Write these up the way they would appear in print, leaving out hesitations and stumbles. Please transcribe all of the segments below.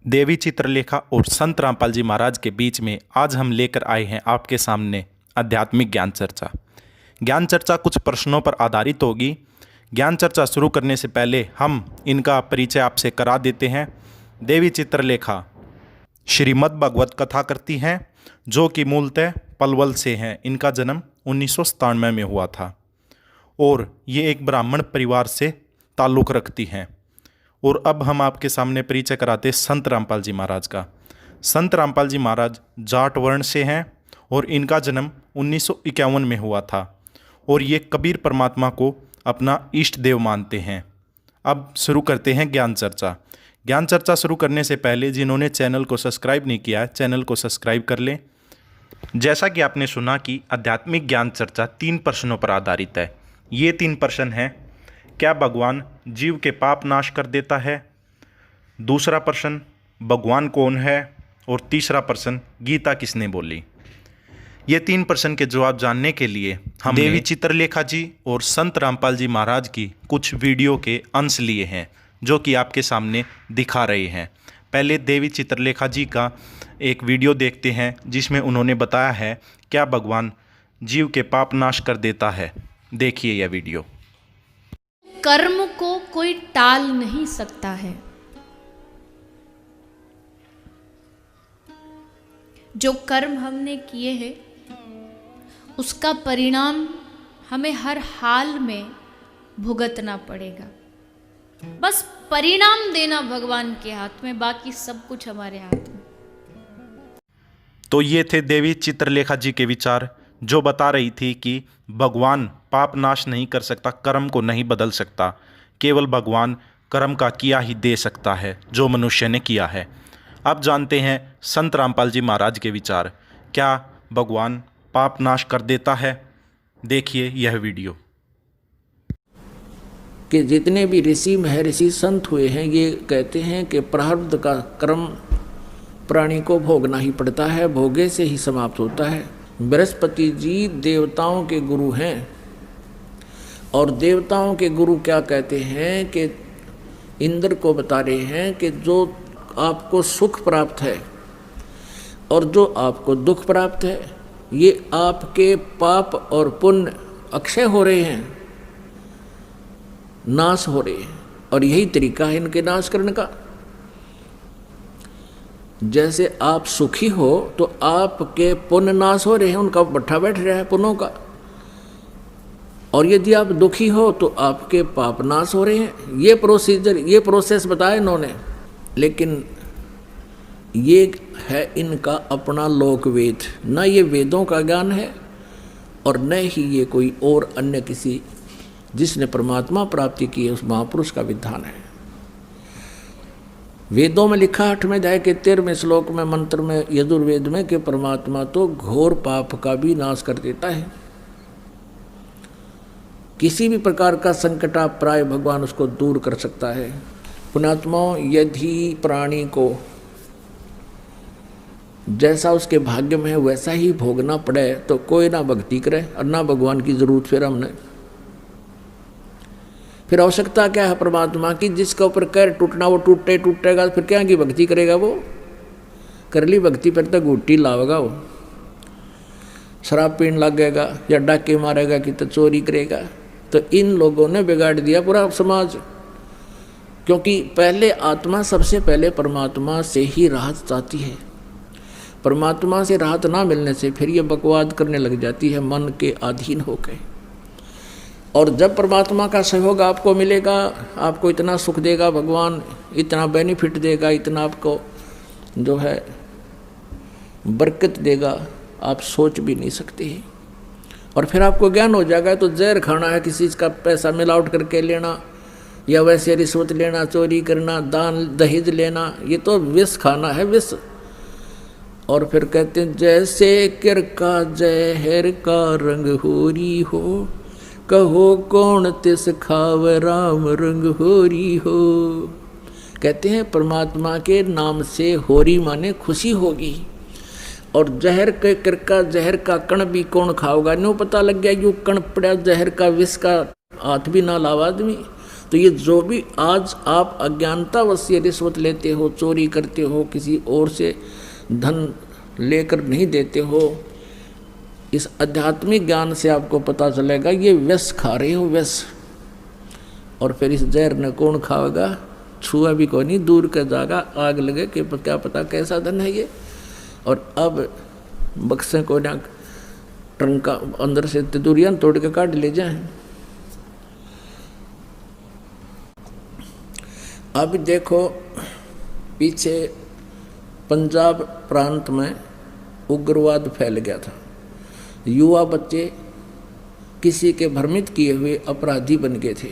देवी चित्रलेखा और संत रामपाल जी महाराज के बीच में आज हम लेकर आए हैं आपके सामने आध्यात्मिक ज्ञान चर्चा। ज्ञान चर्चा कुछ प्रश्नों पर आधारित होगी। ज्ञान चर्चा शुरू करने से पहले हम इनका परिचय आपसे करा देते हैं। देवी चित्रलेखा श्रीमद् भागवत कथा करती हैं, जो कि मूलतः पलवल से हैं। इनका जन्म 1997 में हुआ था और ये एक ब्राह्मण परिवार से ताल्लुक़ रखती हैं। और अब हम आपके सामने परिचय कराते संत रामपाल जी महाराज का। संत रामपाल जी महाराज जाट वर्ण से हैं और इनका जन्म 1951 में हुआ था और ये कबीर परमात्मा को अपना इष्ट देव मानते हैं। अब शुरू करते हैं ज्ञान चर्चा। ज्ञान चर्चा शुरू करने से पहले जिन्होंने चैनल को सब्सक्राइब नहीं किया है, चैनल को सब्सक्राइब कर लें। जैसा कि आपने सुना कि आध्यात्मिक ज्ञान चर्चा 3 प्रश्नों पर आधारित है। ये 3 प्रश्न हैं: क्या भगवान जीव के पाप नाश कर देता है? दूसरा प्रश्न, भगवान कौन है? और तीसरा प्रश्न, गीता किसने बोली? ये 3 प्रश्न के जवाब जानने के लिए हम देवी चित्रलेखा जी और संत रामपाल जी महाराज की कुछ वीडियो के अंश लिए हैं, जो कि आपके सामने दिखा रहे हैं। पहले देवी चित्रलेखा जी का एक वीडियो देखते हैं, जिसमें उन्होंने बताया है क्या भगवान जीव के पाप नाश कर देता है। देखिए यह वीडियो। कर्म को कोई टाल नहीं सकता है। जो कर्म हमने किए हैं उसका परिणाम हमें हर हाल में भुगतना पड़ेगा। बस परिणाम देना भगवान के हाथ में, बाकी सब कुछ हमारे हाथ में। तो ये थे देवी चित्रलेखा जी के विचार, जो बता रही थी कि भगवान पाप नाश नहीं कर सकता, कर्म को नहीं बदल सकता। केवल भगवान कर्म का किया ही दे सकता है, जो मनुष्य ने किया है। अब जानते हैं संत रामपाल जी महाराज के विचार। क्या भगवान पाप नाश कर देता है? देखिए यह वीडियो। कि जितने भी ऋषि महर्षि संत हुए हैं, ये कहते हैं कि प्रारब्ध का कर्म प्राणी को भोगना ही पड़ता है, भोगे से ही समाप्त होता है। बृहस्पति जी देवताओं के गुरु हैं और देवताओं के गुरु क्या कहते हैं कि इंद्र को बता रहे हैं कि जो आपको सुख प्राप्त है और जो आपको दुख प्राप्त है, ये आपके पाप और पुण्य अक्षय हो रहे हैं, नाश हो रहे हैं, और यही तरीका है इनके नाश करने का। जैसे आप सुखी हो तो आपके पुण्य नाश हो रहे हैं, उनका भट्ठा बैठ रहा है पुण्यों का, और यदि आप दुखी हो तो आपके पाप नाश हो रहे हैं। ये प्रोसीजर, ये प्रोसेस बताया इन्होंने। लेकिन ये है इनका अपना लोक वेद, न ये वेदों का ज्ञान है और न ही ये कोई और अन्य किसी जिसने परमात्मा प्राप्ति की है उस महापुरुष का विधान है। वेदों में लिखा 8वें अध्याय के 13वें श्लोक में, मंत्र में, यजुर्वेद में, कि परमात्मा तो घोर पाप का भी नाश कर देता है। किसी भी प्रकार का संकट आप प्राय भगवान उसको दूर कर सकता है। पुण्यात्माओं, यदि प्राणी को जैसा उसके भाग्य में है वैसा ही भोगना पड़े तो कोई ना भक्ति करे और ना भगवान की जरूरत फिर हमने। फिर आवश्यकता क्या है परमात्मा की? जिसका ऊपर कैर टूटना वो टूटेगा, फिर क्या की भक्ति करेगा? वो कर ली भक्ति फिर तो घुट्टी लावेगा, वो शराब पीने लगेगा या डाके मारेगा कि तो चोरी करेगा। तो इन लोगों ने बिगाड़ दिया पूरा समाज, क्योंकि पहले आत्मा सबसे पहले परमात्मा से ही राहत चाहती है। परमात्मा से राहत ना मिलने से फिर ये बकवाद करने लग जाती है मन के अधीन होकर। और जब परमात्मा का सहयोग आपको मिलेगा, आपको इतना सुख देगा भगवान, इतना बेनिफिट देगा, इतना आपको जो है बरकत देगा, आप सोच भी नहीं सकते। और फिर आपको ज्ञान हो जाएगा तो जहर खाना है, किसी का पैसा मिलावट करके लेना या वैसे रिश्वत लेना, चोरी करना, दान दहेज लेना, ये तो विष खाना है, विष। और फिर कहते हैं जैसे किर का जहर का रंग होरी हो, कहो कौन तिस खाव राम रंग होरी हो। कहते हैं परमात्मा के नाम से होरी माने खुशी होगी, और जहर के किरका जहर का कण भी कौन खाओगा? न्यू पता लग गया, यूँ कण पड़ा जहर का, विष का, हाथ भी ना लावा आदमी तो ये जो भी आज आप अज्ञानतावश ये रिश्वत लेते हो, चोरी करते हो, किसी और से धन लेकर नहीं देते हो, इस आध्यात्मिक ज्ञान से आपको पता चलेगा ये विष खा रहे हो, विष। और फिर इस जहर न कौन खाएगा, छुआ भी कोई नहीं, दूर का जाएगा, आग लगे कि क्या पता कैसा धन है ये। और अब बक्से को ना ट्रंका अंदर से तिदुरियां तोड़ के काट ले जाए। अब देखो पीछे पंजाब प्रांत में उग्रवाद फैल गया था, युवा बच्चे किसी के भ्रमित किए हुए अपराधी बन गए थे।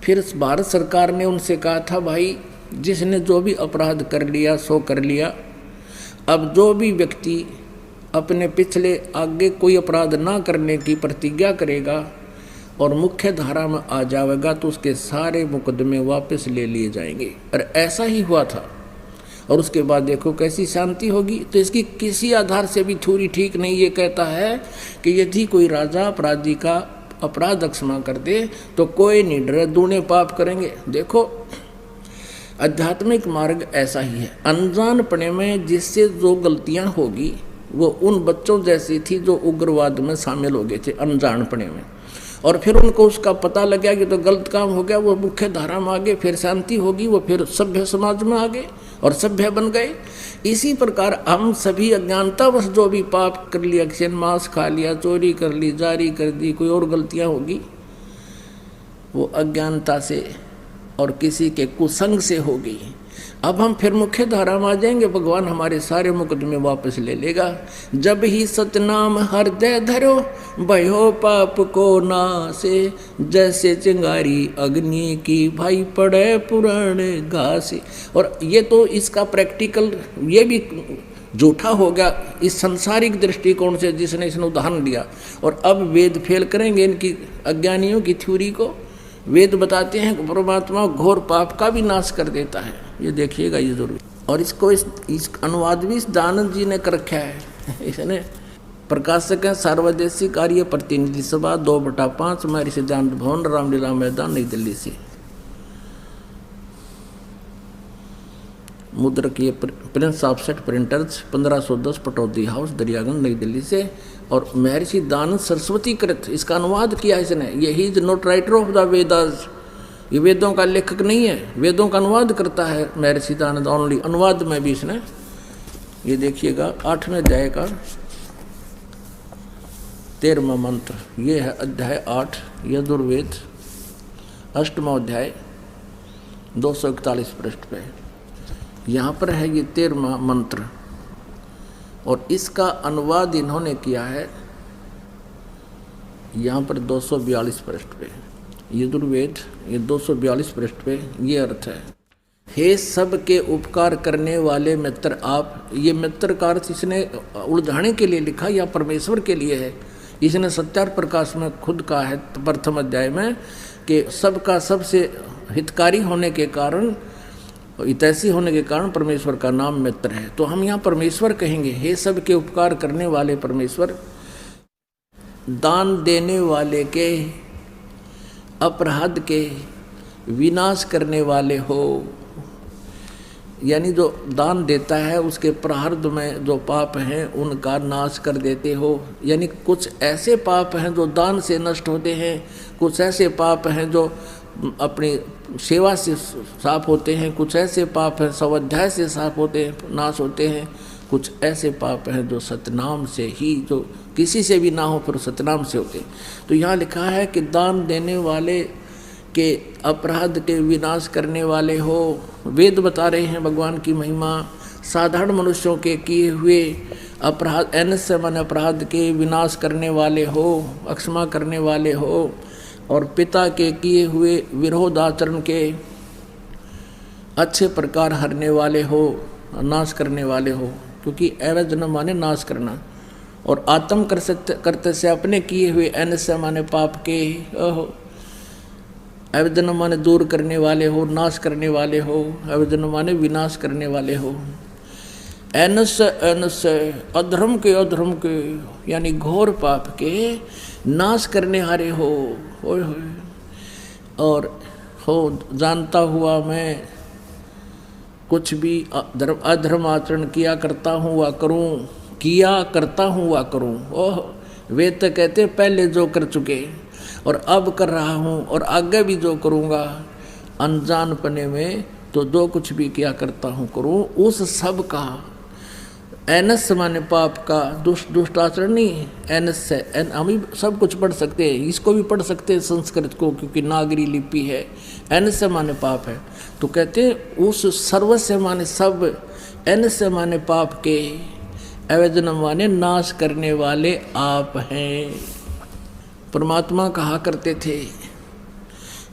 फिर भारत सरकार ने उनसे कहा था, भाई जिसने जो भी अपराध कर लिया सो कर लिया, अब जो भी व्यक्ति अपने पिछले आगे कोई अपराध ना करने की प्रतिज्ञा करेगा और मुख्य धारा में आ जाएगा तो उसके सारे मुकदमे वापस ले लिए जाएंगे। और ऐसा ही हुआ था। और उसके बाद देखो कैसी शांति होगी। तो इसकी किसी आधार से भी थ्योरी ठीक नहीं। ये कहता है कि यदि कोई राजा अपराधी का अपराध अक्षमा कर दे तो कोई नहीं डरे, दूने पाप करेंगे। देखो आध्यात्मिक मार्ग ऐसा ही है। अनजानपने में जिससे जो गलतियां होगी वो उन बच्चों जैसी थी जो उग्रवाद में शामिल हो गए थे अनजानपने में, और फिर उनको उसका पता लग गया कि तो गलत काम हो गया, वो मुख्य धारा में आ गए, फिर शांति होगी, वो फिर सभ्य समाज में आ गए और सभ्य बन गए। इसी प्रकार हम सभी अज्ञानतावश जो भी पाप कर लिया, किसी ने मांस खा लिया, चोरी कर ली, जारी कर दी, कोई और गलतियां होगी, वो अज्ञानता से और किसी के कुसंग से होगी। अब हम फिर मुख्य धारा में आ जाएंगे, भगवान हमारे सारे मुकदमे वापस ले लेगा। जब ही सतनाम हृदय धरो भयो पाप को नासे, जैसे चिंगारी अग्नि की भाई पड़े पुराने घासे। और ये तो इसका प्रैक्टिकल ये भी झूठा हो गया इस संसारिक दृष्टिकोण से जिसने इसने उदाहरण दिया। और अब वेद फेल करेंगे इनकी अज्ञानियों की थ्योरी को। वेद बताते हैं कि परमात्मा घोर पाप का भी नाश कर देता है, ये देखिएगा ये जरूर। और इसको इस अनुवाद भी इस दानंद जी ने कर रखा है। इसने प्रकाशक है सार्वदेशिक कार्य प्रतिनिधि सभा 2/5 महर्षि सिद्धांत भवन रामलीला मैदान नई दिल्ली से। मुद्रक ये Prince offset printers 1510 Pataudi house Daryaganj नई दिल्ली से। और महर्षि दानंद सरस्वती कृत इसका अनुवाद किया इसने। ये he is not writer of the Vedas, ये वेदों का लेखक नहीं है, वेदों का अनुवाद करता है महर्षि दानंद ओनली। अनुवाद में भी इसने ये देखिएगा 8वें अध्याय का 13वां मंत्र, ये है अध्याय 8 यजुर्वेद 8वां अध्याय 241 पृष्ठ पे। यहाँ पर है ये 13वां मंत्र और इसका अनुवाद इन्होंने किया है यहाँ पर 242 पृष्ठ पे। यजुर्वेद ये 242 पृष्ठ पे ये अर्थ है, हे सब के उपकार करने वाले मित्र आप। ये मित्र का अर्थ इसने उलझाने के लिए लिखा या परमेश्वर के लिए है। इसने सत्यार्थ प्रकाश में खुद कहा है प्रथम अध्याय में कि सबका सबसे हितकारी होने के कारण, हितैषी होने के कारण परमेश्वर का नाम मित्र है। तो हम यहाँ परमेश्वर कहेंगे, हे सब के उपकार करने वाले परमेश्वर, दान देने वाले के अपराध के विनाश करने वाले हो। यानी जो दान देता है उसके प्रारब्ध में जो पाप हैं उनका नाश कर देते हो। यानी कुछ ऐसे पाप हैं जो दान से नष्ट होते हैं, कुछ ऐसे पाप हैं जो अपनी सेवा से साफ होते हैं, कुछ ऐसे पाप हैं स्वाध्याय से साफ होते हैं, नाश होते हैं, कुछ ऐसे पाप हैं जो सतनाम से ही, जो किसी से भी ना हो फिर सतनाम से होते हैं। तो यहाँ लिखा है कि दान देने वाले के अपराध के विनाश करने वाले हो। वेद बता रहे हैं भगवान की महिमा। साधारण मनुष्यों के किए हुए अपराध, एनस्य मन अपराध के विनाश करने वाले हो, अक्षमा करने वाले हो। और पिता के किए हुए विरोध आचरण के अच्छे प्रकार हरने वाले हो, नाश करने वाले हो। क्योंकि एवज न माने नाश करना, और आत्म करते से अपने किए हुए एनस्य माने पाप के एवज न माने दूर करने वाले हो, नाश करने वाले हो। एवज न माने विनाश करने वाले हो। एनस्य अधर्म के यानी घोर पाप के नाश करने हारे हो। और हो जानता हुआ मैं कुछ भी अधर्म आचरण किया करता हूँ वा करूँ। ओह, वे तो कहते पहले जो कर चुके और अब कर रहा हूँ और आगे भी जो करूँगा, अनजानपने में तो जो कुछ भी किया करता हूँ करूँ, उस सब का एनस माने पाप का, दुष्ट आचरण नहीं, एनस से हम ही सब कुछ पढ़ सकते हैं, इसको भी पढ़ सकते हैं संस्कृत को, क्योंकि नागरी लिपि है। एनस से माने पाप है, तो कहते हैं उस सर्व से माने सब, एनस से माने पाप के, अवैधनम माने नाश करने वाले आप हैं। परमात्मा कहा करते थे,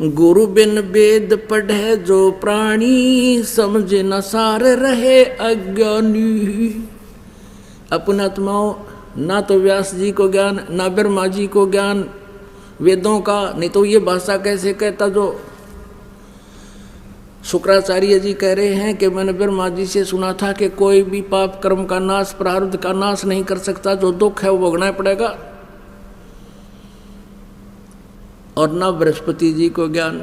गुरु बिन वेद पढ़े जो प्राणी, समझ न सार रहे अज्ञानी। अपने आत्माओं, ना तो व्यास जी को ज्ञान, ना ब्रह्मा जी को ज्ञान वेदों का, नहीं तो ये भाषा कैसे कहता। जो शुक्राचार्य जी कह रहे हैं कि मैंने ब्रह्मा जी से सुना था कि कोई भी पाप कर्म का नाश, प्रारब्ध का नाश नहीं कर सकता, जो दुख है वो भोगना पड़ेगा। और ना बृहस्पति जी को ज्ञान।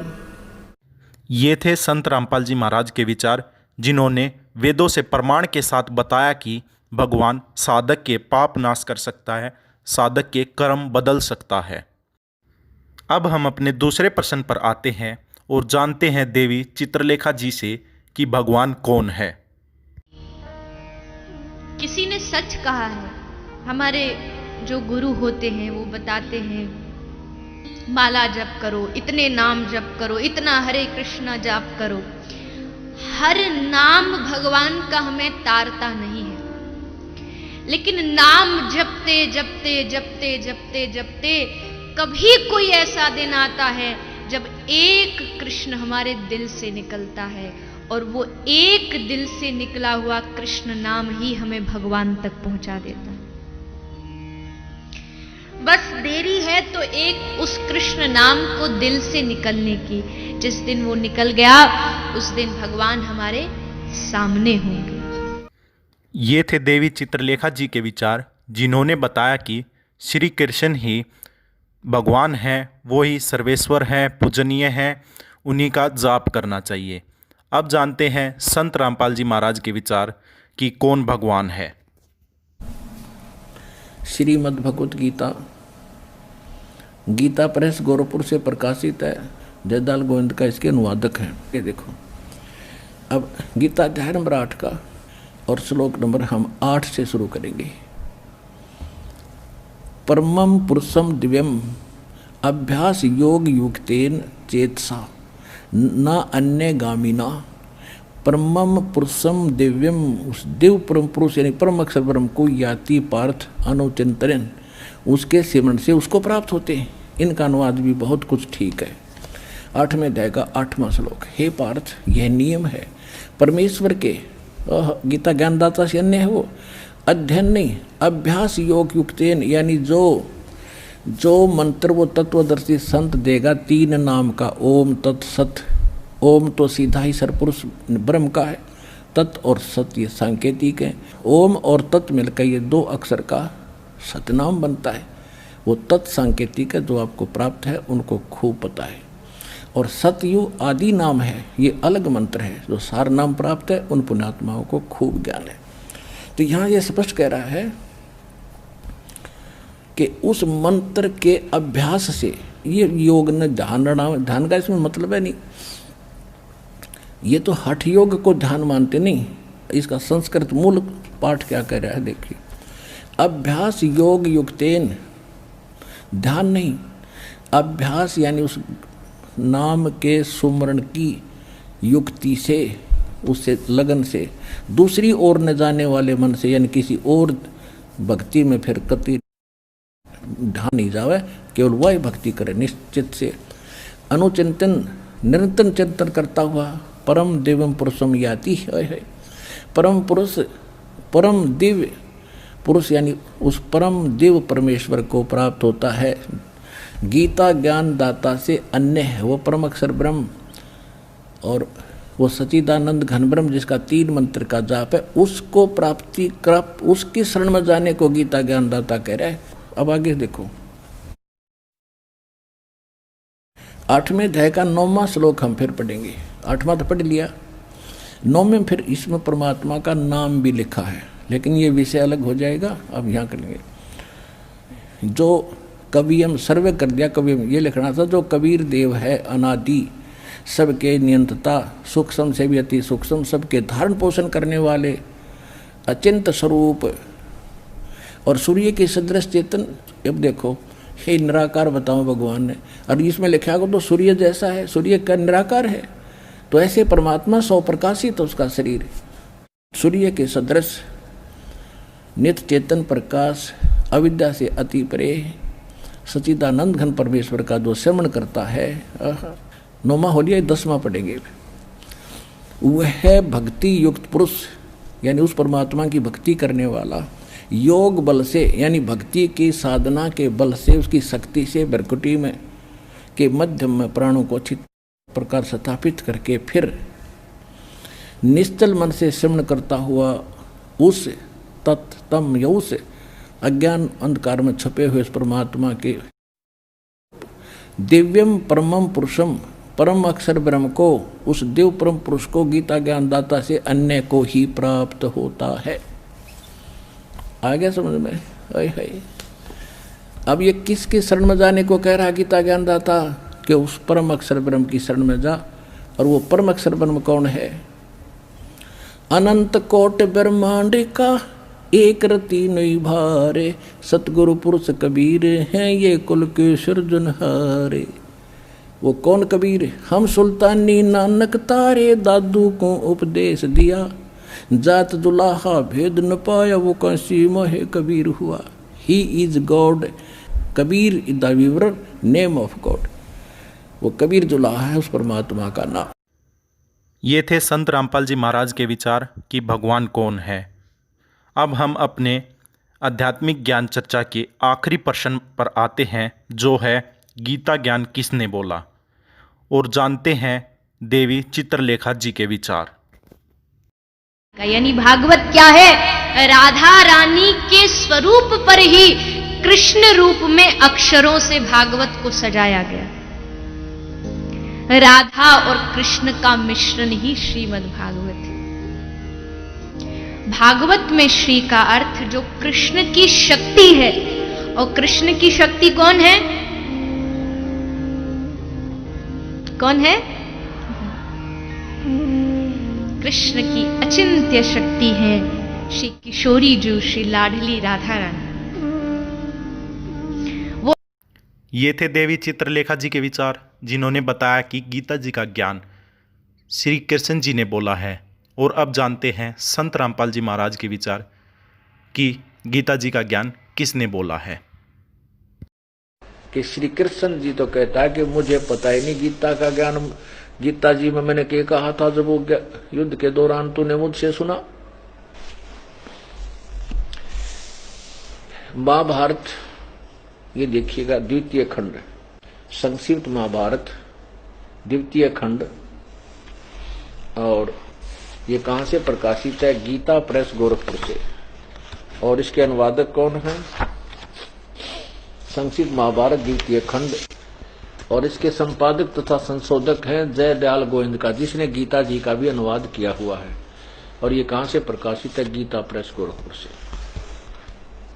ये थे संत रामपाल जी महाराज के विचार, जिन्होंने वेदों से प्रमाण के साथ बताया कि भगवान साधक के पाप नाश कर सकता है, साधक के कर्म बदल सकता है। अब हम अपने दूसरे प्रश्न पर आते हैं और जानते हैं देवी चित्रलेखा जी से कि भगवान कौन है। किसी ने सच कहा है, हमारे जो गुरु होते हैं वो बताते हैं, माला जप करो, इतने नाम जप करो, इतना हरे कृष्णा जाप करो। हर नाम भगवान का हमें तारता नहीं है, लेकिन नाम जपते जपते जपते जपते जपते कभी कोई ऐसा दिन आता है जब एक कृष्ण हमारे दिल से निकलता है, और वो एक दिल से निकला हुआ कृष्ण नाम ही हमें भगवान तक पहुंचा देता है। बस देरी है तो एक उस कृष्ण नाम को दिल से निकलने की। जिस दिन वो निकल गया, उस दिन भगवान हमारे सामने होंगे। ये थे देवी चित्रलेखा जी के विचार, जिन्होंने बताया कि श्री कृष्ण ही भगवान हैं, वो ही सर्वेश्वर हैं, पूजनीय हैं, उन्हीं का जाप करना चाहिए। अब जानते हैं संत रामपाल जी महाराज के विचार कि कौन भगवान है। श्रीमद् भगवत गीता, गीता प्रेस गोरखपुर से प्रकाशित है। जयदाल गोविंद का इसके अनुवादक हैं। ये देखो, अब गीता अध्याय नंबर 8 का और श्लोक नंबर हम 8 से शुरू करेंगे। परमं पुरुषम दिव्यम अभ्यास योग युक्तेन चेतसा न अन्य गामिना। परमं पुरुषम दिव्यम, उस दिव्य परम पुरुष यानी परम अक्षर ब्रह्म को याति पार्थ अनुचिंतन, उसके सिमरण से उसको प्राप्त होते हैं। इनका अनुवाद भी बहुत कुछ ठीक है। 8वें अध्याय का 8वां श्लोक। हे पार्थ, यह नियम है परमेश्वर के, गीता ज्ञानदाता से अन्य है वो, अध्ययन नहीं, अभ्यास योग युक्तेन, यानी जो मंत्र वो तत्वदर्शी संत देगा 3 नाम का, ओम तत्सत। ओम तो सीधा ही सरपुरुष ब्रह्म का है, तत् और सत ये सांकेतिक है। ओम और तत् मिलकर ये 2 अक्षर का सतनाम बनता है। वो तत् सांकेतिक है, जो आपको प्राप्त है उनको खूब पता है। और सतयु आदि नाम है, ये अलग मंत्र है, जो सार नाम प्राप्त है उन पुण्यात्माओं को खूब ज्ञान है। तो यहाँ ये स्पष्ट कह रहा है कि उस मंत्र के अभ्यास से, ये योग न ध्यान का इसमें मतलब है नहीं, ये तो हठ योग को ध्यान मानते नहीं। इसका संस्कृत मूल पाठ क्या कह रहा है देखिए, अभ्यास योग युक्तेन, ध्यान नहीं, अभ्यास यानी उस नाम के सुमरण की युक्ति से, उससे लगन से, दूसरी ओर न जाने वाले मन से, यानी किसी और भक्ति में फिर कति ध्यान नहीं जावे, केवल वही भक्ति करे निश्चित से। अनुचिंतन, निरंतर चिंतन करता हुआ परम दिव्यम पुरुषम याति है। परम पुरुष, परम दिव्य पुरुष यानी उस परम दिव्य परमेश्वर को प्राप्त होता है। गीता ज्ञान दाता से अन्य है वो परम अक्षर ब्रह्म, और वो सच्चिदानंद घन ब्रह्म जिसका 3 मंत्र का जाप है, उसको प्राप्ति कर, उसकी शरण में जाने को गीता ज्ञान दाता कह रहा है। अब आगे देखो, 8वें अध्याय का 9वां श्लोक हम फिर पढ़ेंगे। 8वां तो पढ़ लिया, 9वें फिर इसमें परमात्मा का नाम भी लिखा है, लेकिन ये विषय अलग हो जाएगा, अब यहाँ करेंगे। जो कवि हम सर्वे कर दिया, कवि ये लिखना था, जो कबीर देव है अनादि, सबके नियंत्रता, सूक्ष्म से भी अति सूक्ष्म, सबके धारण पोषण करने वाले, अचिंत स्वरूप और सूर्य के सदृश चेतन। अब देखो, हे निराकार बताओ भगवान ने, और इसमें लिखा हो तो सूर्य जैसा है, सूर्य का निराकार है, तो ऐसे परमात्मा सौ प्रकाशित तो उसका शरीर सूर्य के सदृश नित्य चेतन प्रकाश, अविद्या से अति परे, सच्चिदानंद घन परमेश्वर का जो श्रवण करता है। 9वां हो लिया, 10वां पढ़ेंगे। वह भक्ति युक्त पुरुष, यानी उस परमात्मा की भक्ति करने वाला, योग बल से, यानी भक्ति की साधना के बल से, उसकी शक्ति से भ्रकुटी में के मध्यम में प्राणों को अच्छी प्रकार स्थापित करके फिर निश्चल मन से श्रवण करता हुआ उस तम या उस अज्ञान अंधकार में छुपे हुए उस परमात्मा के दिव्यम परमम पुरुषम, परम अक्षर ब्रह्म को, उस देव परम पुरुष को गीता ज्ञान दाता से अन्य को ही प्राप्त होता है। आ गया समझ में? है। अब ये किसके शरण में जाने को कह रहा गीता ज्ञान दाता? कि उस परम अक्षर ब्रह्म की शरण में जा। और वो परम अक्षर ब्रह्म कौन है? अनंत कोट ब्रह्मांड का एक रति नहीं भारे, सतगुरु पुरुष कबीर हैं ये कुल के सृजनहारे। वो कौन कबीर? हम सुल्तानी नानक तारे, दादू को उपदेश दिया, जात दुलाहा भेद न पाया, वो कंसी मोहे कबीर हुआ। He is God, Kabir is the weaver name of God. वो कबीर दुलाहा है उस परमात्मा का नाम। ये थे संत रामपाल जी महाराज के विचार कि भगवान कौन है। अब हम अपने आध्यात्मिक ज्ञान चर्चा के आखिरी प्रश्न पर आते हैं, जो है गीता ज्ञान किसने बोला, और जानते हैं देवी चित्रलेखा जी के विचार। यानी भागवत क्या है? राधा रानी के स्वरूप पर ही कृष्ण रूप में अक्षरों से भागवत को सजाया गया। राधा और कृष्ण का मिश्रण ही श्रीमद् भागवत है। भागवत में श्री का अर्थ जो कृष्ण की शक्ति है, और कृष्ण की शक्ति कौन है? कौन है? कृष्ण की अचिंत्य शक्ति है श्री किशोरी जी, श्री लाडली राधा रानी। वो ये थे देवी चित्रलेखा जी के विचार, जिन्होंने बताया कि गीता जी का ज्ञान श्री कृष्ण जी ने बोला है। और अब जानते हैं संत रामपाल जी महाराज के विचार कि गीता जी का ज्ञान किसने बोला है। कि श्री कृष्ण जी तो कहता है कि मुझे पता ही नहीं गीता का ज्ञान। गीता जी में मैंने क्या कहा था जब वो युद्ध के दौरान तूने मुझसे सुना? महाभारत ये देखिएगा, द्वितीय खंड, संक्षिप्त महाभारत द्वितीय खंड। और ये कहां से प्रकाशित है? गीता प्रेस गोरखपुर से। और इसके अनुवादक कौन है? संक्षिप्त महाभारत द्वितीय खंड। और इसके संपादक तथा संशोधक हैं जय दयाल गोविंद का, जिसने गीता जी का भी अनुवाद किया हुआ है। और ये कहां से प्रकाशित है? गीता प्रेस गोरखपुर से।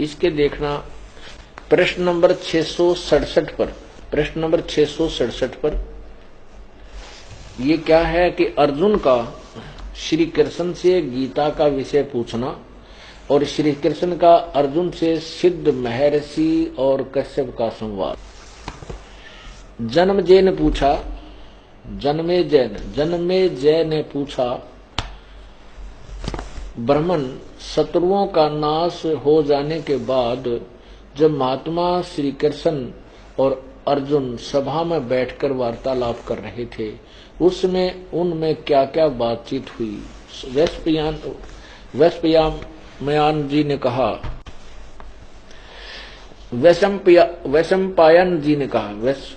इसके देखना प्रश्न नंबर 667 पर, प्रश्न नंबर 667 पर ये क्या है कि अर्जुन का श्री कृष्ण से गीता का विषय पूछना, और श्री कृष्ण का अर्जुन से सिद्ध महर्षि और कश्यप का संवाद। जन्मेजय ने पूछा, जन्मेजय ने पूछा, ब्राह्मण शत्रुओं का नाश हो जाने के बाद जब महात्मा श्री कृष्ण और अर्जुन सभा में बैठकर वार्तालाप कर रहे थे, उसमें उनमें क्या क्या बातचीत हुई? वैशंपायन जी ने कहा,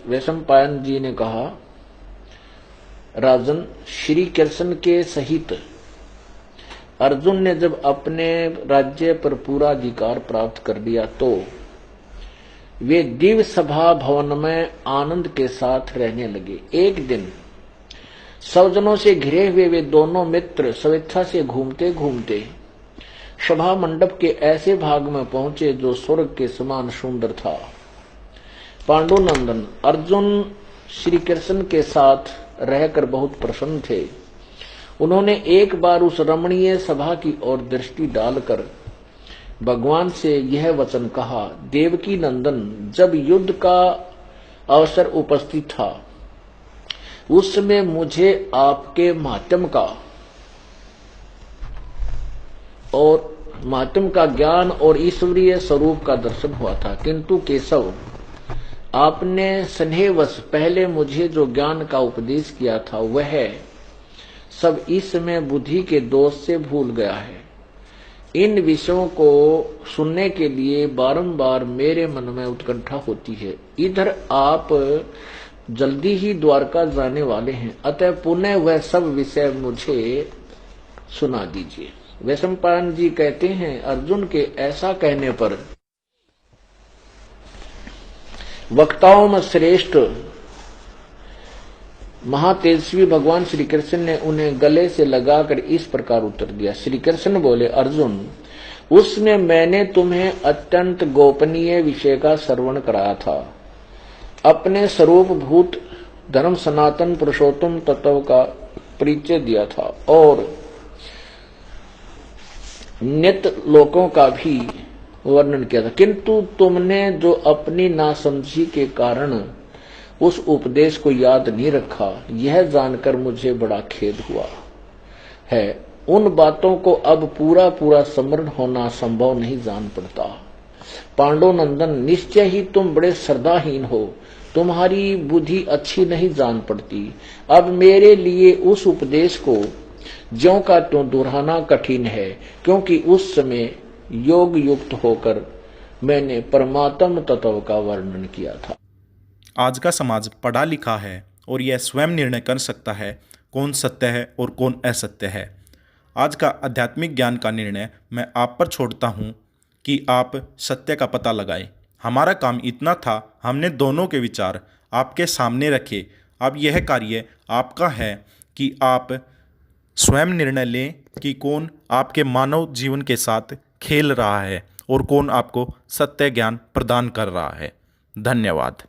वैशंपायन जी ने कहा, राजन, श्री कृष्ण के सहित अर्जुन ने जब अपने राज्य पर पूरा अधिकार प्राप्त कर लिया तो वे दिव्य सभा भवन में आनंद के साथ रहने लगे। एक दिन सौजनों से घिरे हुए वे दोनों मित्र स्वेच्छा से घूमते घूमते सभा मंडप के ऐसे भाग में पहुंचे जो स्वर्ग के समान सुंदर था। पांडुनंदन अर्जुन श्री कृष्ण के साथ रहकर बहुत प्रसन्न थे। उन्होंने एक बार उस रमणीय सभा की ओर दृष्टि डालकर भगवान से यह वचन कहा, देवकी नंदन, जब युद्ध का अवसर उपस्थित था उस समय मुझे आपके माध्यम का ज्ञान और ईश्वरीय स्वरूप का दर्शन हुआ था, किंतु केशव, आपने स्नेहवश पहले मुझे जो ज्ञान का उपदेश किया था वह सब इस समय बुद्धि के दोष से भूल गया है। इन विषयों को सुनने के लिए बारंबार मेरे मन में उत्कंठा होती है। इधर आप जल्दी ही द्वारका जाने वाले हैं, अतः पुनः वह सब विषय मुझे सुना दीजिए। वैशंपायन जी कहते हैं, अर्जुन के ऐसा कहने पर वक्ताओं में श्रेष्ठ महातेजस्वी भगवान श्री कृष्ण ने उन्हें गले से लगाकर इस प्रकार उत्तर दिया। श्री कृष्ण बोले, अर्जुन, उसमें मैंने तुम्हें अत्यंत गोपनीय विषय का श्रवण कराया था। अपने स्वरूप भूत धर्म सनातन पुरुषोत्तम तत्व का परिचय दिया था और नित्य लोकों का भी वर्णन किया था, किंतु तुमने जो अपनी नासमझी के कारण उस उपदेश को याद नहीं रखा, यह जानकर मुझे बड़ा खेद हुआ है। उन बातों को अब पूरा पूरा स्मरण होना संभव नहीं जान पड़ता। पांडुनंदन, निश्चय ही तुम बड़े श्रद्धाहीन हो, तुम्हारी बुद्धि अच्छी नहीं जान पड़ती। अब मेरे लिए उस उपदेश को ज्यों का त्यों दोहराना कठिन है, क्योंकि उस समय योग युक्त होकर मैंने परमात्म तत्व का वर्णन किया था। आज का समाज पढ़ा लिखा है और यह स्वयं निर्णय कर सकता है कौन सत्य है और कौन असत्य है। आज का आध्यात्मिक ज्ञान का निर्णय मैं आप पर छोड़ता हूँ कि आप सत्य का पता लगाएं। हमारा काम इतना था, हमने दोनों के विचार आपके सामने रखे। अब यह कार्य आपका है कि आप स्वयं निर्णय लें कि कौन आपके मानव जीवन के साथ खेल रहा है और कौन आपको सत्य ज्ञान प्रदान कर रहा है। धन्यवाद।